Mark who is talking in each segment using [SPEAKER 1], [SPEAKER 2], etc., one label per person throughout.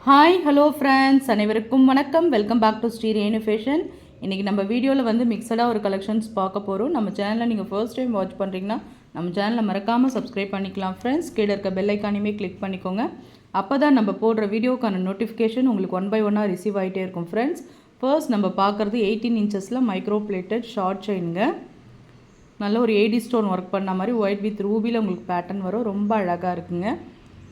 [SPEAKER 1] Hi hello friends, அனைவருக்கும் வணக்கம். Welcome back to Shri Renu fashion. இன்றைக்கி நம்ம வீடியோவில் வந்து மிக்சடாக ஒரு கலெக்ஷன்ஸ் பார்க்க போகிறோம். நம்ம சேனலில் நீங்கள் ஃபர்ஸ்ட் டைம் வாட்ச் பண்ணுறீங்கன்னா நம்ம சேனலை மறக்காமல் சப்ஸ்கிரைப் பண்ணிக்கலாம் ஃப்ரெண்ட்ஸ். கீழே இருக்க பெல் ஐக்கானையுமே கிளிக் பண்ணிக்கோங்க. அப்போ தான் நம்ம போடுற வீடியோக்கான நோட்டிஃபிகேஷன் உங்களுக்கு 1 by 1 ரிசீவ் ஆகிட்டே இருக்கும் ஃப்ரெண்ட்ஸ். ஃபர்ஸ்ட் நம்ம பார்க்குறது 18 இன்ச்சஸில் மைக்ரோ பிளேட்டட் ஷார்ட் செயினுங்க. நல்ல ஒரு ஏடி ஸ்டோன் ஒர்க் பண்ண மாதிரி ஒயிட் வித் ரூபியில் உங்களுக்கு பேட்டர்ன் வரும். ரொம்ப அழகாக இருக்குங்க.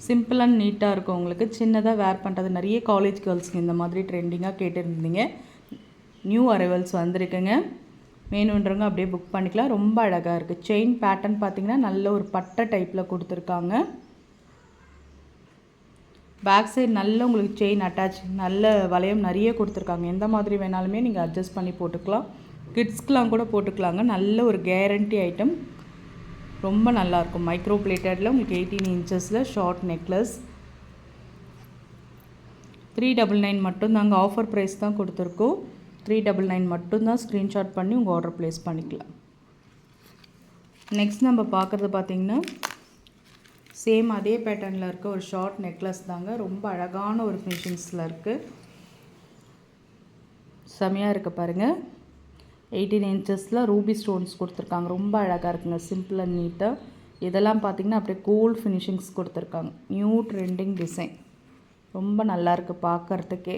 [SPEAKER 1] சிம்பிள் அண்ட் நீட்டாக இருக்கும். உங்களுக்கு சின்னதாக வேர் பண்ணுறது நிறைய காலேஜ் கேர்ள்ஸ்க்கு இந்த மாதிரி ட்ரெண்டிங்காக கேட்டுருந்தீங்க. நியூ அரைவல்ஸ் வந்திருக்குங்க. வேணுன்றவங்க அப்படியே புக் பண்ணிக்கலாம். ரொம்ப அழகாக இருக்குது. செயின் பேட்டர்ன் பார்த்திங்கன்னா நல்ல ஒரு பட்டை டைப்பில் கொடுத்துருக்காங்க. பேக் சைடு நல்ல உங்களுக்கு செயின் அட்டாச் நல்ல வளையம் நிறைய கொடுத்துருக்காங்க. எந்த மாதிரி வேணாலுமே நீங்கள் அட்ஜஸ்ட் பண்ணி போட்டுக்கலாம். கிட்ஸ்க்கெலாம் கூட போட்டுக்கலாங்க. நல்ல ஒரு கேரண்டி ஐட்டம். ரொம்ப நல்லாயிருக்கும். மைக்ரோ பிளேட்டடில் உங்களுக்கு 18 இன்ச்சஸில் ஷார்ட் நெக்லஸ் 399 மட்டும்தாங்க. ஆஃபர் ப்ரைஸ் தான் கொடுத்துருக்கோம். 399 மட்டும்தான். ஸ்க்ரீன்ஷாட் பண்ணி உங்கள் ஆர்டர் ப்ளேஸ் பண்ணிக்கலாம். நெக்ஸ்ட் நம்ம பார்க்குறது பார்த்திங்கன்னா சேம் அதே பேட்டர்னில் இருக்க ஒரு ஷார்ட் நெக்லஸ் தாங்க. ரொம்ப அழகான ஒரு ஃபினிஷிங்ஸில் இருக்குது. செமையாக இருக்குது பாருங்கள். 18 இன்ச்சஸில் ரூபி ஸ்டோன்ஸ் கொடுத்துருக்காங்க. ரொம்ப அழகாக இருக்குங்க. சிம்பிள் அண்ட் நீட்டாக. இதெல்லாம் பார்த்திங்கன்னா அப்படியே கோல்ட் ஃபினிஷிங்ஸ் கொடுத்துருக்காங்க. New trending design. ரொம்ப நல்லாயிருக்கு பார்க்குறதுக்கே.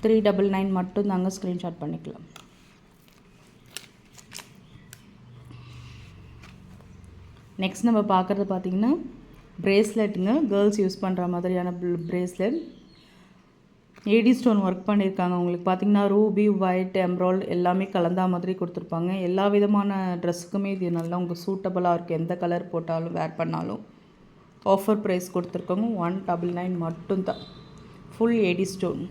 [SPEAKER 1] 399 மட்டும் தாங்க. ஸ்க்ரீன்ஷாட் பண்ணிக்கலாம். நெக்ஸ்ட் நம்ம பார்க்குறது பார்த்திங்கன்னா ப்ரேஸ்லெட்டுங்க. கேர்ள்ஸ் யூஸ் பண்ணுற மாதிரியான ப்ரேஸ்லெட். ஏடி ஸ்டோன் ஒர்க் பண்ணியிருக்காங்க. உங்களுக்கு பார்த்திங்கன்னா ரூபி ஒயிட் எம்ராய்டு எல்லாமே கலந்தா மாதிரி கொடுத்துருப்பாங்க. எல்லா விதமான ட்ரெஸ்ஸுக்குமே இது நல்லா உங்களுக்கு சூட்டபுளாக இருக்குது. எந்த கலர் போட்டாலும் வேர் பண்ணாலும். Offer price கொடுத்துருக்கோங்க. 199 மட்டும்தான். ஃபுல் ஏடி ஸ்டோன்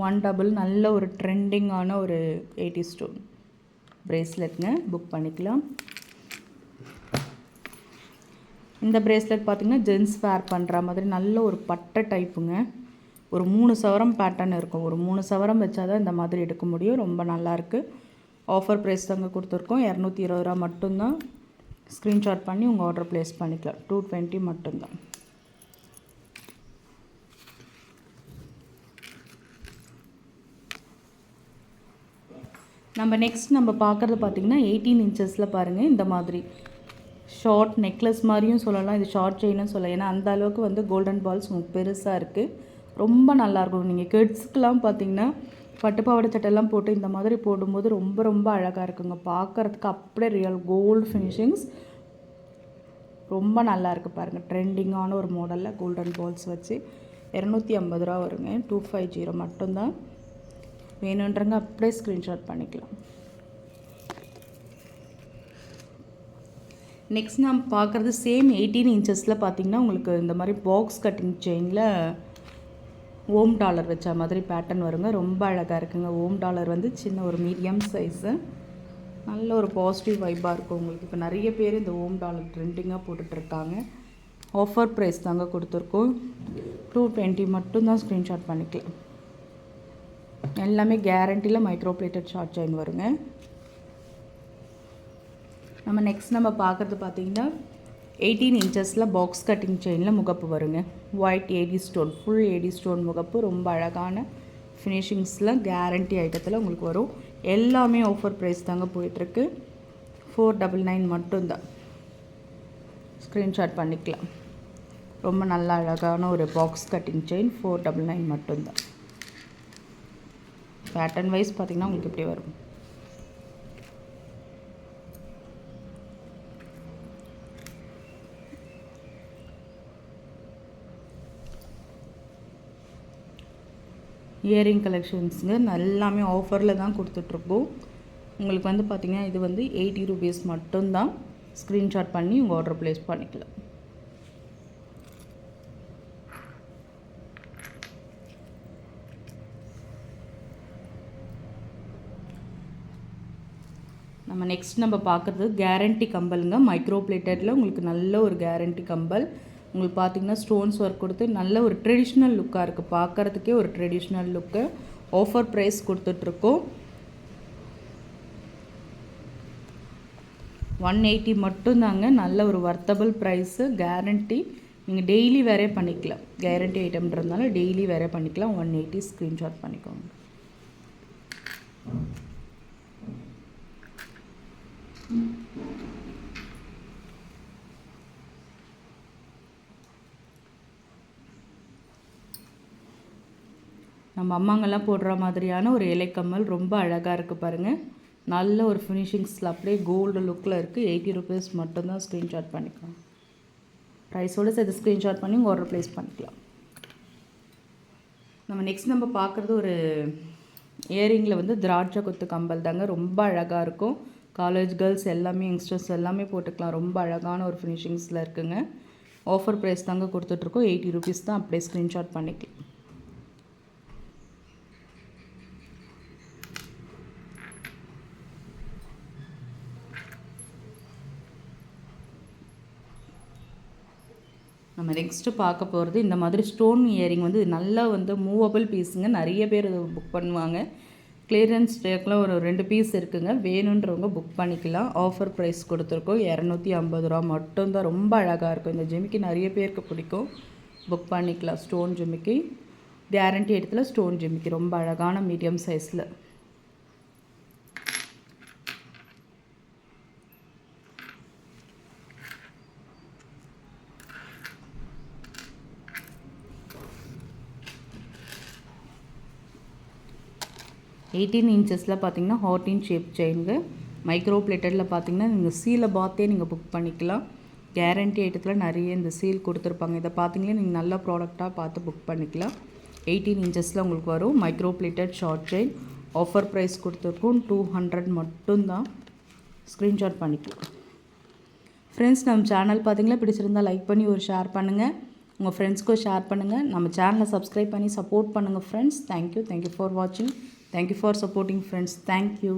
[SPEAKER 1] 1 நல்ல ஒரு ட்ரெண்டிங்கான ஒரு ஏடி ஸ்டோன் ப்ரேஸ்லெட்டுங்க. புக் பண்ணிக்கலாம். இந்த ப்ரேஸ்லெட் பார்த்திங்கன்னா ஜென்ஸ் வேர் பண்ணுற மாதிரி நல்ல ஒரு பட்டை டைப்புங்க. ஒரு 3 சவரம் பேட்டர்ன் இருக்கும். ஒரு 3 சவரம் வச்சா தான் இந்த மாதிரி எடுக்க முடியும். ரொம்ப நல்லாயிருக்கு. ஆஃபர் ப்ரைஸ் தாங்க கொடுத்துருக்கோம். 220 ரூபா மட்டும்தான். ஸ்க்ரீன்ஷாட் பண்ணி உங்கள் ஆர்டர் ப்ளேஸ் பண்ணிக்கலாம். 220 மட்டும்தான். நம்ம பார்க்குறது பார்த்திங்கன்னா 18 இன்ச்சஸில் பாருங்கள். இந்த மாதிரி ஷார்ட் நெக்லஸ் மாதிரியும் சொல்லலாம். இது ஷார்ட் செயினும் சொல்லலாம். ஏன்னா அந்த அளவுக்கு வந்து கோல்டன் பால்ஸ் உங்களுக்கு பெருசாக இருக்குது. ரொம்ப நல்லாயிருக்கும். நீங்கள் கிட்ஸுக்கெலாம் பார்த்திங்கன்னா பட்டுப்பாவாடை சட்டெல்லாம் போட்டு இந்த மாதிரி போடும்போது ரொம்ப ரொம்ப அழகாக இருக்குங்க. பார்க்குறதுக்கு அப்படியே ரியல் கோல்டு ஃபினிஷிங்ஸ். ரொம்ப நல்லாயிருக்கு பாருங்கள். ட்ரெண்டிங்கான ஒரு மாடலில் கோல்டன் பால்ஸ் வச்சு 250 ரூபா வருங்க. 250 மட்டும்தான். வேணுன்றங்க அப்படியே ஸ்க்ரீன்ஷாட் பண்ணிக்கலாம். நெக்ஸ்ட் நாம் பார்க்குறது சேம் 18 இன்ச்சஸில் பார்த்திங்கன்னா உங்களுக்கு இந்த மாதிரி பாக்ஸ் கட்டிங் செயினில் ஓம் டாலர் வச்ச மாதிரி பேட்டர்ன் வருங்க. ரொம்ப அழகாக இருக்குங்க. ஓம் டாலர் வந்து சின்ன ஒரு மீடியம் சைஸு. நல்ல ஒரு பாசிட்டிவ் வைப்பாக இருக்கும் உங்களுக்கு. இப்போ நிறைய பேர் இந்த ஓம் டாலர் ட்ரெண்டிங்காக போட்டுட்ருக்காங்க. ஆஃபர் ப்ரைஸ் தாங்க கொடுத்துருக்கோம். 220 மட்டும்தான். ஸ்க்ரீன்ஷாட் பண்ணிக்கலாம். எல்லாமே கேரண்டியில் மைக்ரோ பிளேட்டட் ஷார்ட் செயின் வருங்க. நம்ம பார்க்குறது பார்த்திங்கன்னா 18 இன்ச்சஸில் பாக்ஸ் கட்டிங் செயினில் முகப்பு வருங்க. White AD stone full AD stone முகப்பு. ரொம்ப அழகான ஃபினிஷிங்ஸில் கேரண்டி ஐட்டத்தில் உங்களுக்கு வரும். எல்லாமே ஆஃபர் ப்ரைஸ் தாங்க போயிட்டுருக்கு. 499 மட்டும்தான். ஸ்க்ரீன்ஷாட் பண்ணிக்கலாம். ரொம்ப நல்ல அழகான ஒரு பாக்ஸ் கட்டிங் செயின் 499 மட்டும்தான். பேட்டர்ன் வைஸ் பார்த்திங்கன்னா உங்களுக்கு இப்படி வரும். இயரிங் கலெக்ஷன்ஸுங்க. எல்லாமே ஆஃபரில் தான் கொடுத்துட்ருக்கோம். உங்களுக்கு வந்து பார்த்திங்கன்னா இது வந்து 80 ரூபீஸ் மட்டும்தான். ஸ்க்ரீன்ஷாட் பண்ணி உங்கள் ஆர்டர் ப்ளேஸ் பண்ணிக்கலாம். நம்ம பார்க்குறது கேரண்டி கம்பலுங்க. மைக்ரோ பிளேட்டடில் உங்களுக்கு நல்ல ஒரு கேரண்டி கம்பல். உங்களுக்கு பார்த்திங்கன்னா ஸ்டோன்ஸ் ஒர்க் கொடுத்து நல்ல ஒரு ட்ரெடிஷ்னல் லுக்காக இருக்குது. பார்க்குறதுக்கே ஒரு ட்ரெடிஷ்னல் லுக்கு. ஆஃபர் ப்ரைஸ் கொடுத்துட்ருக்கோம். 180 மட்டும்தாங்க. நல்ல ஒரு வர்த்தபிள் ப்ரைஸு, கேரண்டி. நீங்கள் டெய்லி வேறே பண்ணிக்கலாம். கேரண்டி ஐட்டம்ன்றதுனால டெய்லி வேறே பண்ணிக்கலாம். 180 ஸ்க்ரீன்ஷாட் பண்ணிக்கோங்க. நம்ம அம்மாங்கெல்லாம் போடுற மாதிரியான ஒரு இலைக்கம்மல் ரொம்ப அழகாக இருக்குது பாருங்கள். நல்ல ஒரு ஃபினிஷிங்ஸில் அப்படியே கோல்டு லுக்கில் இருக்குது. 80 ருபீஸ் மட்டும்தான். ஸ்க்ரீன்ஷாட் பண்ணிக்கலாம். ப்ரைஸோடு சேர்த்து ஸ்க்ரீன்ஷாட் பண்ணி உங்கள் ஆர்டர் ப்ளேஸ் பண்ணிக்கலாம். நம்ம பார்க்குறது ஒரு இயரிங்கில் வந்து திராட்சை கொத்து கம்பல் தாங்க. ரொம்ப அழகாக இருக்கும். காலேஜ் கேர்ள்ஸ் எல்லாமே, யங்ஸ்டர்ஸ் எல்லாமே போட்டுக்கலாம். ரொம்ப அழகான ஒரு ஃபினிஷிங்ஸில் இருக்குங்க. ஆஃபர் ப்ரைஸ் தாங்க கொடுத்துட்ருக்கோம். 80 ருபீஸ் தான். அப்படியே ஸ்க்ரீன்ஷாட் பண்ணிக்கலாம். நம்ம நெக்ஸ்ட்டு பார்க்க போகிறது இந்த மாதிரி ஸ்டோன் இயரிங் வந்து நல்லா வந்து மூவபிள் பீஸுங்க. நிறைய பேர் புக் பண்ணுவாங்க. கிளியரன்ஸ் ஸ்டேக்கில் ஒரு 2 பீஸ் இருக்குங்க. வேணுன்றவங்க புக் பண்ணிக்கலாம். ஆஃபர் ப்ரைஸ் கொடுத்துருக்கோம். 250 ரூபா மட்டும்தான். ரொம்ப அழகாக இருக்கும். இந்த ஜிமிக்கி நிறைய பேருக்கு பிடிக்கும். புக் பண்ணிக்கலாம். ஸ்டோன் ஜிமிக்கி, கேரண்டி இடத்துல ஸ்டோன் ஜிமிக்கி. ரொம்ப அழகான மீடியம் சைஸில். எயிட்டீன் இன்ச்சஸில் பார்த்தீங்கன்னா ஹார்டின் ஷேப் செயினுங்க. மைக்ரோ பிளேட்டடில் பார்த்தீங்கன்னா நீங்கள் சீலை பார்த்தே நீங்கள் புக் பண்ணிக்கலாம். கேரண்டி ஐட்டத்தில் நிறைய இந்த சீல் கொடுத்துருப்பாங்க. இதை பார்த்தீங்கன்னா நீங்கள் நல்ல ப்ராடக்டாக பார்த்து புக் பண்ணிக்கலாம். 18 இன்ச்சஸில் உங்களுக்கு வரும். Micro plated short chain. Offer price கொடுத்துருக்கோம். 200 மட்டும்தான். ஸ்க்ரீன்ஷாட் பண்ணிக்கலாம். ஃப்ரெண்ட்ஸ், நம்ம சேனல் பார்த்தீங்கன்னா பிடிச்சிருந்தால் லைக் பண்ணி ஒரு ஷேர் பண்ணுங்கள். உங்கள் ஃப்ரெண்ட்ஸ்க்கும் ஷேர் பண்ணுங்கள். நம்ம சேனலை சப்ஸ்கிரைப் பண்ணி சப்போர்ட் பண்ணுங்கள் ஃப்ரெண்ட்ஸ். தேங்க்யூ ஃபார் வாட்சிங். Thank you for supporting friends. Thank you.